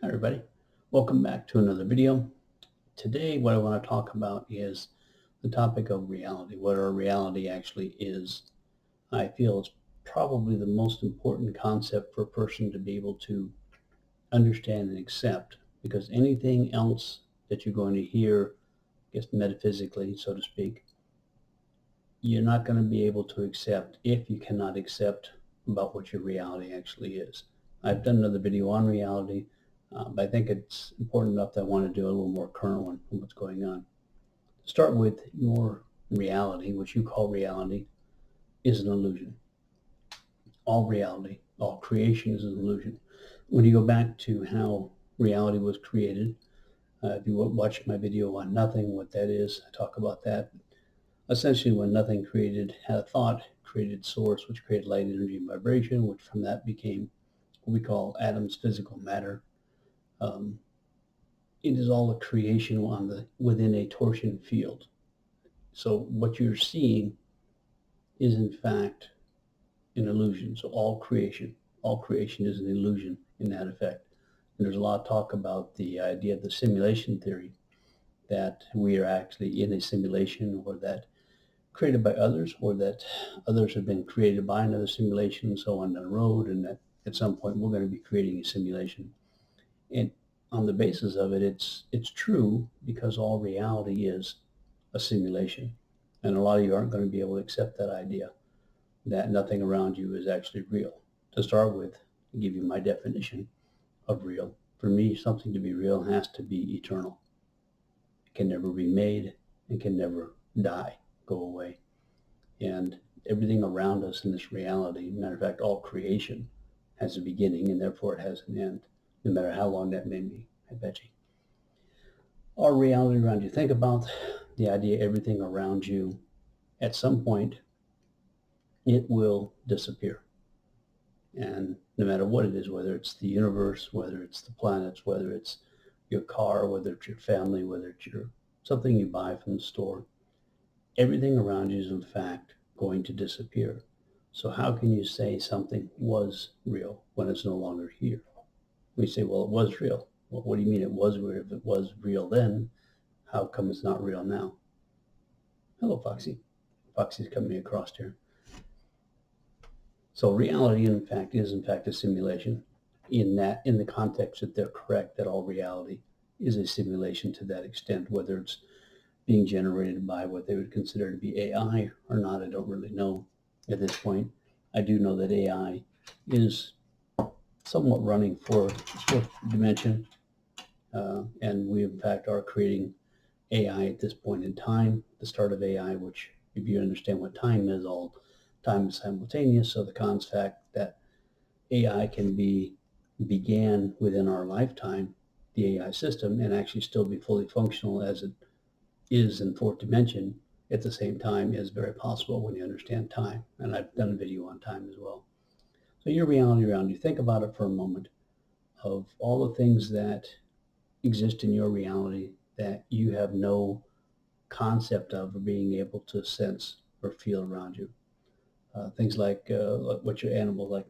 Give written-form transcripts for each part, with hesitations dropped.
Hi everybody, welcome back to another video. Today what I want to talk about is the topic of reality, what our reality actually is. I feel it's probably the most important concept for a person to be able to understand and accept, because anything else that you're going to hear, I guess metaphysically, so to speak, you're not going to be able to accept if you cannot accept about what your reality actually is. I've done another video on reality, but I think it's important enough that I want to do a little more current one on what's going on. Start with your reality, what you call reality, is an illusion. All reality, all creation is an illusion. When you go back to how reality was created, if you watch my video on nothing, what that is, I talk about that. Essentially, when nothing created, had a thought, created source, which created light, energy, and vibration, which from that became what we call atoms, physical matter. Um, it is all a creation within a torsion field. So what you're seeing is in fact an illusion. So all creation is an illusion in that effect. And there's a lot of talk about the idea of the simulation theory, that we are actually in a simulation, or that created by others, or that others have been created by another simulation, and so on down the road, and that at some point we're going to be creating a simulation. And on the basis of it, it's true, because all reality is a simulation. And a lot of you aren't going to be able to accept that idea, that nothing around you is actually real. To start with, to give you my definition of real, for me, something to be real has to be eternal. It can never be made, and can never die, go away. And everything around us in this reality, matter of fact, all creation has a beginning, and therefore it has an end, no matter how long that may be, I bet you. Our reality around you, think about the idea everything around you, at some point, it will disappear. And no matter what it is, whether it's the universe, whether it's the planets, whether it's your car, whether it's your family, whether it's something you buy from the store, everything around you is in fact going to disappear. So how can you say something was real when it's no longer here? We say, well, it was real. Well, what do you mean it was real? If it was real then, how come it's not real now? Hello, Foxy. Foxy's coming across here. So reality, in fact, is in fact a simulation. In the context that they're correct, that all reality is a simulation to that extent, whether it's being generated by what they would consider to be AI or not, I don't really know at this point. I do know that AI is somewhat running for fourth dimension, and we in fact are creating AI at this point in time, the start of AI, which if you understand what time is, all time is simultaneous. So the concept that AI can began within our lifetime, the AI system, and actually still be fully functional as it is in fourth dimension at the same time, is very possible when you understand time. And I've done a video on time as well. So your reality around you, think about it for a moment, of all the things that exist in your reality that you have no concept of or being able to sense or feel around you. Things like what your animal, like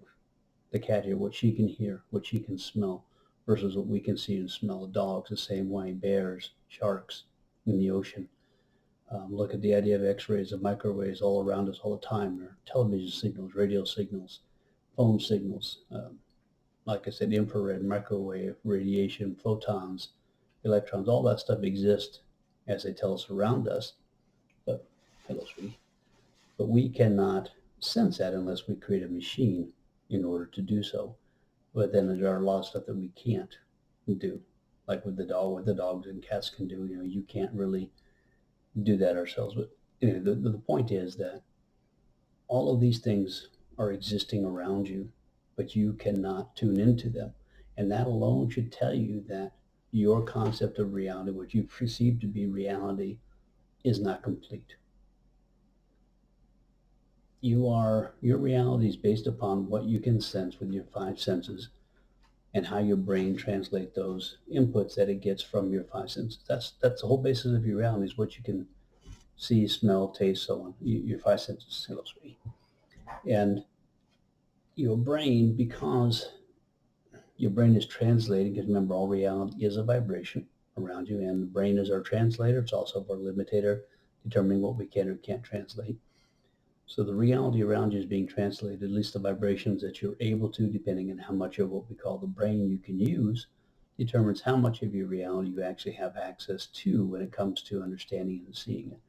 the cat here, what she can hear, what she can smell, versus what we can see and smell. Dogs the same way, bears, sharks in the ocean. Look at the idea of x-rays and microwaves all around us all the time. There are television signals, radio signals, phone signals, like I said, infrared, microwave, radiation, photons, electrons, all that stuff exists as they tell us around us. But, hello, sweetie. But we cannot sense that unless we create a machine in order to do so. But then there are a lot of stuff that we can't do, like with the dog, what the dogs and cats can do. You can't really do that ourselves. But the point is that all of these things are existing around you, but you cannot tune into them. And that alone should tell you that your concept of reality, what you perceive to be reality, is not complete. Your reality is based upon what you can sense with your five senses, and how your brain translates those inputs that it gets from your five senses. That's the whole basis of your reality, is what you can see, smell, taste, so on. Your five senses. Hello, sweetie. And your brain, because your brain is translating, because remember, all reality is a vibration around you, and the brain is our translator. It's also our limitator, determining what we can or can't translate. So the reality around you is being translated, at least the vibrations that you're able to, depending on how much of what we call the brain you can use, determines how much of your reality you actually have access to when it comes to understanding and seeing it.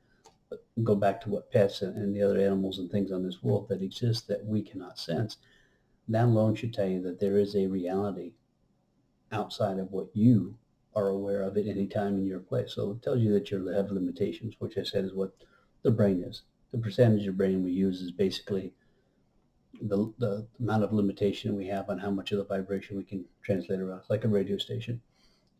But go back to what pets and the other animals and things on this world that exist that we cannot sense. That alone should tell you that there is a reality outside of what you are aware of at any time in your place. So it tells you that you have limitations, which I said is what the brain is. The percentage of brain we use is basically the amount of limitation we have on how much of the vibration we can translate around. It's like a radio station.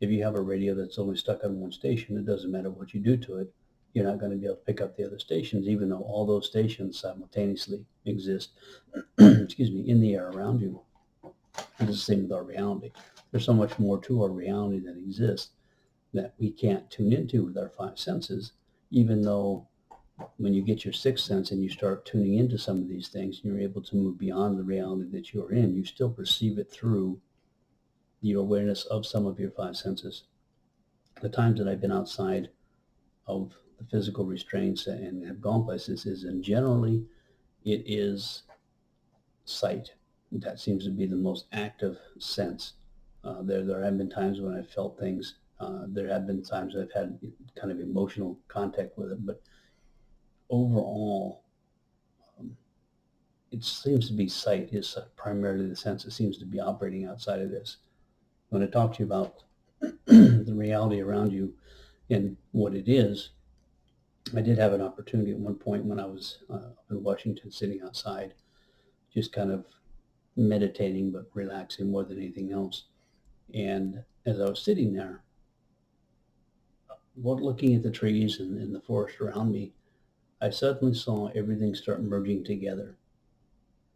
If you have a radio that's only stuck on one station, it doesn't matter what you do to it. You're not going to be able to pick up the other stations, even though all those stations simultaneously exist excuse me, in the air around you. And it's the same with our reality. There's so much more to our reality that exists that we can't tune into with our five senses, even though when you get your sixth sense and you start tuning into some of these things, you're able to move beyond the reality that you're in. You still perceive it through your awareness of some of your five senses. The times that I've been outside of the physical restraints and have gone places is, and generally, it is sight. That seems to be the most active sense. There have been times when I've felt things. There have been times I've had kind of emotional contact with it, but overall, it seems to be sight is primarily the sense that seems to be operating outside of this. When I talk to you about the reality around you and what it is, I did have an opportunity at one point when I was up in Washington sitting outside, just kind of meditating but relaxing more than anything else. And as I was sitting there, looking at the trees and the forest around me, I suddenly saw everything start merging together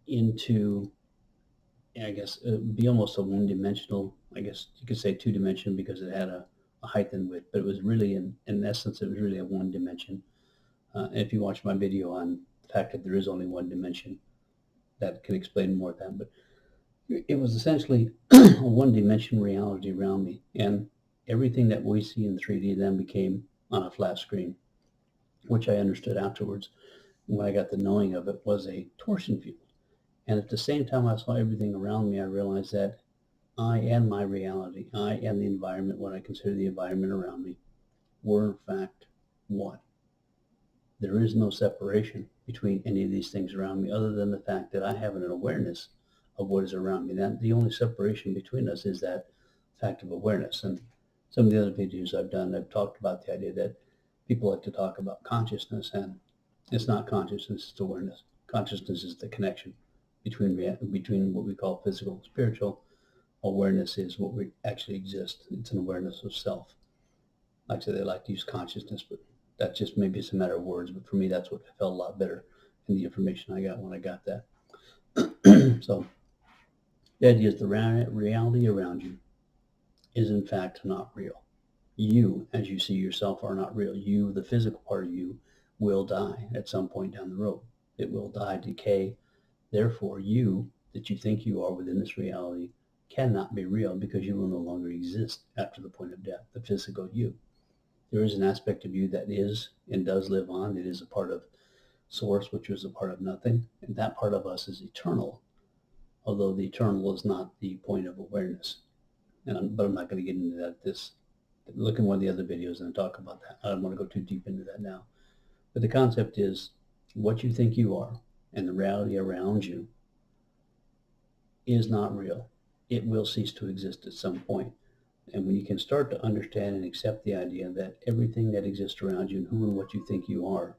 into, I guess, be almost a one-dimensional, I guess you could say two-dimensional because it had a height and width, but it was really, in essence, it was really a one dimension. And if you watch my video on the fact that there is only one dimension, that can explain more of that. But it was essentially a one-dimension reality around me, and everything that we see in 3D then became on a flat screen, which I understood afterwards when I got the knowing of it was a torsion field. And at the same time I saw everything around me, I realized that I and my reality, I and the environment, what I consider the environment around me, were in fact one. There is no separation between any of these things around me other than the fact that I have an awareness of what is around me. That the only separation between us is that fact of awareness. And some of the other videos I've done, I've talked about the idea that people like to talk about consciousness, and it's not consciousness, it's awareness. Consciousness is the connection between what we call physical and spiritual. Awareness is what we actually exist. It's an awareness of self. Like I say, they like to use consciousness, but that just maybe it's a matter of words. But for me, that's what felt a lot better in the information I got when I got that. So the idea is the reality around you is in fact not real. You, as you see yourself, are not real. You, the physical part of you, will die at some point down the road. It will die, decay. Therefore, you that you think you are within this reality cannot be real because you will no longer exist after the point of death, the physical you. There is an aspect of you that is and does live on. It is a part of source, which is a part of nothing. And that part of us is eternal, although the eternal is not the point of awareness. But I'm not going to get into that. Look in one of the other videos and talk about that. I don't want to go too deep into that now. But the concept is what you think you are and the reality around you is not real. It will cease to exist at some point. And when you can start to understand and accept the idea that everything that exists around you and who and what you think you are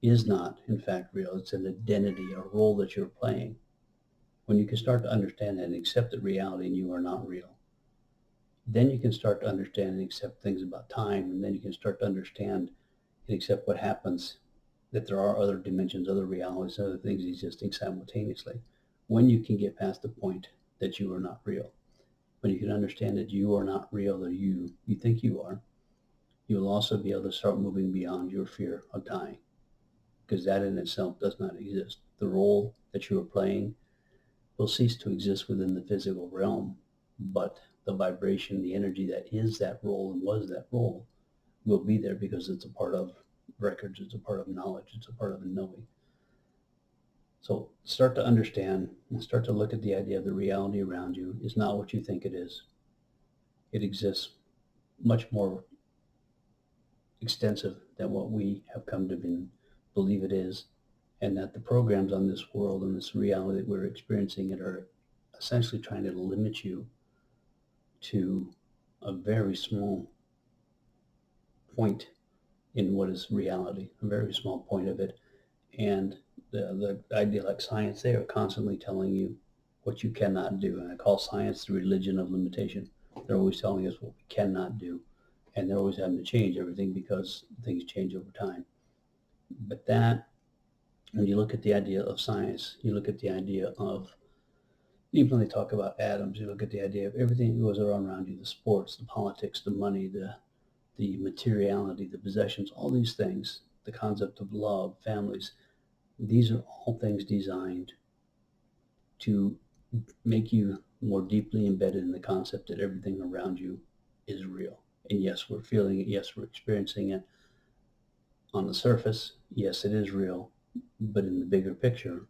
is not, in fact, real. It's an identity, a role that you're playing. When you can start to understand that and accept that reality and you are not real, then you can start to understand and accept things about time, and then you can start to understand and accept what happens, that there are other dimensions, other realities, other things existing simultaneously. When you can get past the point that you are not real, when you can understand that you are not real, or you think you are, you will also be able to start moving beyond your fear of dying, because that in itself does not exist. The role that you are playing will cease to exist within the physical realm, but the vibration, the energy that is that role and was that role will be there because it's a part of records, it's a part of knowledge, it's a part of the knowing. So start to understand and start to look at the idea of the reality around you is not what you think it is. It exists much more extensive than what we have come to believe it is, and that the programs on this world and this reality that we're experiencing it are essentially trying to limit you to a very small point in what is reality, a very small point of it. And the idea like science, they are constantly telling you what you cannot do. And I call science the religion of limitation. They're always telling us what we cannot do. And they're always having to change everything because things change over time. But that, when you look at the idea of science, you look at the idea of, even when they talk about atoms, you look at the idea of everything that goes around you, the sports, the politics, the money, the materiality, the possessions, all these things, the concept of love, families, these are all things designed to make you more deeply embedded in the concept that everything around you is real. And yes, we're feeling it. Yes, we're experiencing it on the surface. Yes, it is real. But in the bigger picture,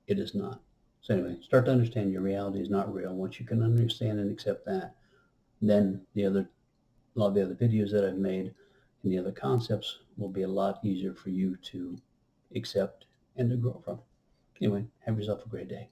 it is not. So anyway, start to understand your reality is not real. Once you can understand and accept that, then a lot of the other videos that I've made and the other concepts will be a lot easier for you to accept and to grow from. Anyway, have yourself a great day.